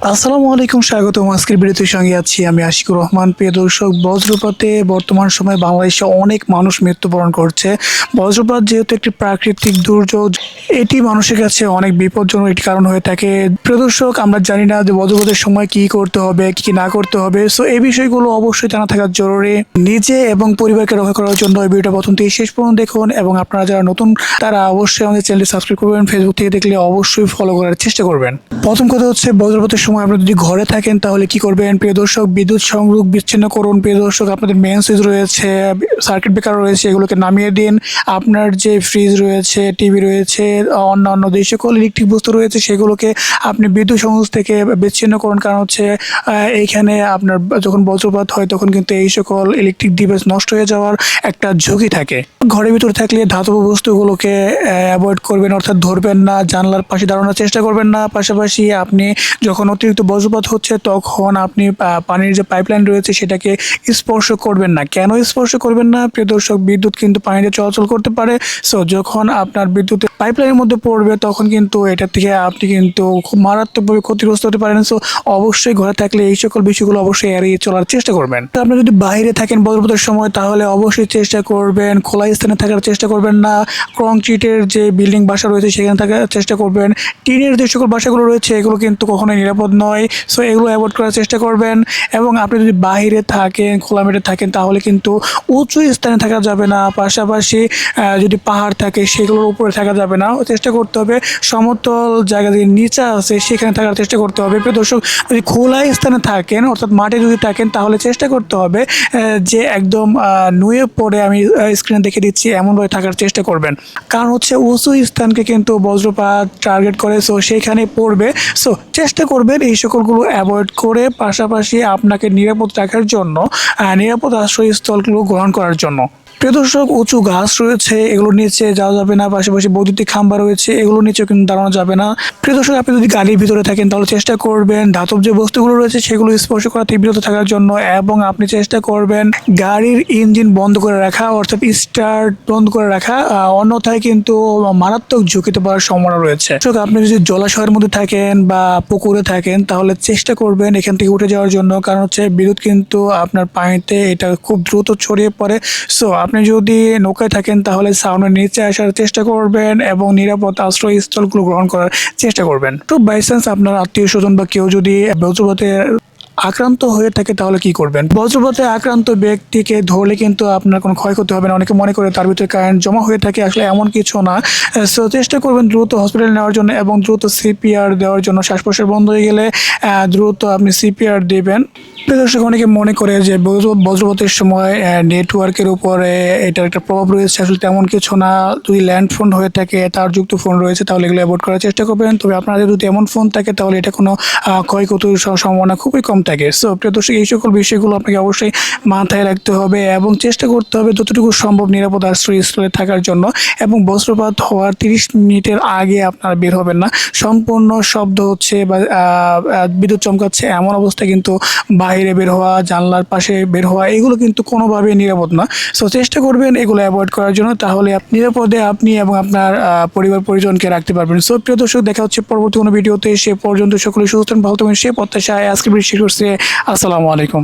আসসালামু আলাইকুম, স্বাগতম। আজকের ভিডিওতে সঙ্গে আছি আমি আশিকুর রহমান। প্রিয় দর্শক, বজ্রপাতে বর্তমান সময়ে বাংলাদেশে অনেক মানুষ মৃত্যুবরণ করছে। বজ্রপাত যেহেতু একটি প্রাকৃতিক দুর্যোগ, এটি মানুষের কাছে অনেক বিপজ্জনক একটি কারণ হয়ে থাকে। প্রিয় দর্শক, আমরা জানি না যে বজ্রপাতের সময় কি করতে হবে, কি না করতে হবে। সো এই বিষয়গুলো অবশ্যই জানা থাকা জরুরি। নিজে এবং পরিবারকে রক্ষা করার জন্য এই ভিডিওটা প্রথম থেকে শেষ পর্যন্ত দেখুন, এবং আপনারা যারা নতুন তারা অবশ্যই আমাদের চ্যানেলটি সাবস্ক্রাইব করবেন। ফেসবুক থেকে দেখলে অবশ্যই ফলো করার চেষ্টা করবেন। প্রথম কথা হচ্ছে, বজ্রপাতের সময় আপনারা যদি ঘরে থাকেন তাহলে কি করবেন? প্রিয় দর্শক, বিদ্যুৎ সংযোগ বিচ্ছিন্ন করুন। প্রিয় দর্শক, আপনাদের মেইন সুইচ রয়েছে, সার্কিট ব্রেকার রয়েছে, এগুলোকে নামিয়ে দিন। আপনার যে ফ্রিজ রয়েছে, টিভি রয়েছে, অন্যান্য যে সকল ইলেকট্রিক বস্তু রয়েছে সেগুলোকে আপনি বিদ্যুৎ সংযোগ থেকে বিচ্ছিন্ন করুন। কারণ হচ্ছে এইখানে আপনার যখন বজ্রপাত হয় তখন কিন্তু এই সকল ইলেকট্রিক ডিভাইস নষ্ট হয়ে যাওয়ার একটা ঝুঁকি থাকে। ঘরের ভিতরে থাকলে ধাতব বস্তুগুলোকে অ্যাভয়েড করবেন, অর্থাৎ ধরবেন না, জানলার পাশে দাঁড়ানোর চেষ্টা করবেন না। পাশাপাশি আপনি যখন অতিরিক্ত বজ্রপাত হচ্ছে তখন আপনি পানির যে পাইপলাইন রয়েছে সেটাকে স্পর্শ করবেন না। কেন স্পর্শ করবেন না? প্রিয় দর্শক, বিদ্যুৎ কিন্তু পানিতে চলাচল করতে পারে। সো যখন আপনার বিদ্যুতের পাইপলাইনের মধ্যে পড়বে তখন কিন্তু এটা থেকে আপনি কিন্তু খুব মারাত্মকভাবে ক্ষতিগ্রস্ত হতে পারেন। সো অবশ্যই ঘরে থাকলে এই সকল বিষয়গুলো অবশ্যই এড়িয়ে চলার চেষ্টা করবেন। আপনি যদি বাইরে থাকেন বজ্রপাতের সময় তাহলে অবশ্যই চেষ্টা করবেন খোলা স্থানে থাকার চেষ্টা করবেন না। কংক্রিটের যে বিল্ডিং বাসা রয়েছে সেখানে থাকার চেষ্টা করবেন। টিনের যে সকল বাসাগুলো রয়েছে এগুলো কিন্তু কখনোই নিরাপদ নয়। সো এগুলো অ্যাভয়েড করার চেষ্টা করবেন। এবং আপনি যদি বাইরে থাকেন, খোলা মাঠে থাকেন তাহলে কিন্তু উঁচু স্থানে থাকা যাবে না। পাশাপাশি যদি পাহাড় থাকে সেগুলোর উপরে থাকা যাবে না। চেষ্টা করতে হবে সমতল জায়গা যে নিচে আছে সেখানে থাকার চেষ্টা করতে হবে। প্রিয় দর্শক, যদি খোলা স্থানে থাকেন অর্থাৎ মাঠে যদি থাকেন তাহলে চেষ্টা করতে হবে যে একদম নুয়ে পড়ে, আমি স্ক্রিনে দেখে দিচ্ছি, এমনভাবে থাকার চেষ্টা করবেন। কারণ হচ্ছে উঁচু স্থানকে কিন্তু বজ্রপাত টার্গেট করে, সো সেইখানে পড়বে। সো চেষ্টা করবেন এই সকলগুলো অ্যাভয়েড করে, পাশাপাশি আপনাকে নিরাপদ রাখার জন্য নিরাপদ আশ্রয়স্থলগুলো গ্রহণ করার জন্য। প্রিয় দর্শক, উঁচু গাছ রয়েছে এগুলোর নিচে যাওয়া যাবে না। পাশাপাশি বৈদ্যুতিক খাম্বা রয়েছে এগুলোর নিচেও কিন্তু দাঁড়ানো যাবে না। প্রিয় দর্শক, আপনি যদি গাড়ির ভিতরে থাকেন তাহলে চেষ্টা করবেন ধাতব যে বস্তুগুলো রয়েছে সেগুলো স্পর্শ করা থেকে বিরত থাকার জন্য, এবং আপনি চেষ্টা করবেন গাড়ির ইঞ্জিন বন্ধ করে রাখা, অর্থাৎ স্টার্ট বন্ধ করে রাখা। অন্যথায় কিন্তু মারাত্মক ঝুঁকিতে পড়ার সম্ভাবনা রয়েছে। আপনি যদি জলাশয়ের মধ্যে থাকেন বা পুকুরে থাকেন তাহলে চেষ্টা করবেন এখান থেকে উঠে যাওয়ার জন্য। কারণ হচ্ছে বিদ্যুৎ কিন্তু আপনার পানিতে এটা খুব দ্রুত ছড়িয়ে পড়ে। সো আপনি যদি নৌকায় থাকেন তাহলে সাউন্ডের নিচে আসার চেষ্টা করবেন এবং নিরাপদ আশ্রয়স্থলগুলো গ্রহণ করার চেষ্টা করবেন। তো বাই চান্স আপনার আত্মীয় স্বজন বা কেউ যদি বজ্রপাতে আক্রান্ত হয়ে থাকে তাহলে কি করবেন? বজ্রপাতে আক্রান্ত ব্যক্তিকে ধরলে কিন্তু আপনার কোনো ক্ষয়ক্ষতি হবে না। অনেকে মনে করে তার ভিতরে কারেন্ট জমা হয়ে থাকে, আসলে এমন কিছু না। সো চেষ্টা করবেন দ্রুত হসপিটালে নেওয়ার জন্য এবং দ্রুত সিপিআর দেওয়ার জন্য। শ্বাস প্রশ্বাস বন্ধ হয়ে গেলে দ্রুত আপনি সিপিআর দেবেন। দর্শক, অনেকে মনে করে যে বজ্রপাতের সময় নেটওয়ার্কের উপরে এটার একটা প্রভাব রয়েছে, আসলে তেমন কিছু না। যদি ল্যান্ড ফোন হয়ে থাকে, তারযুক্ত ফোন রয়েছে, তাহলে এগুলো অ্যাভয়েড করার চেষ্টা করবেন। তবে আপনাদের যদি এমন ফোন থাকে তাহলে এটা কোনো ক্ষয়ক্ষতির সম্ভাবনা খুবই কম থাকে। সো প্রিয় দর্শক, এই সকল বিষয়গুলো আপনাকে অবশ্যই মাথায় রাখতে হবে এবং চেষ্টা করতে হবে যতটুকু সম্ভব নিরাপদ আশ্রয়স্থলে থাকার জন্য। এবং বজ্রপাত হওয়ার 30 মিনিটের আগে আপনারা বের হবেন না। সম্পূর্ণ শব্দ হচ্ছে বা বিদ্যুৎ চমকাচ্ছে এমন অবস্থায় কিন্তু বাইরে বের হওয়া, জানলার পাশে বের হওয়া, এগুলো কিন্তু কোনোভাবেই নিরাপদ না। সো চেষ্টা করবেন এগুলো অ্যাভয়েড করার জন্য, তাহলে নিরাপদে আপনি এবং আপনার পরিবার পরিজনকে রাখতে পারবেন। সো প্রিয় দর্শক, দেখা হচ্ছে পরবর্তী কোনো ভিডিওতে। সে পর্যন্ত সকলে সুস্থ ভালো থাকবেন সে প্রত্যাশায় আজকে ভিডিও শেষ করছি। আসসালামু আলাইকুম।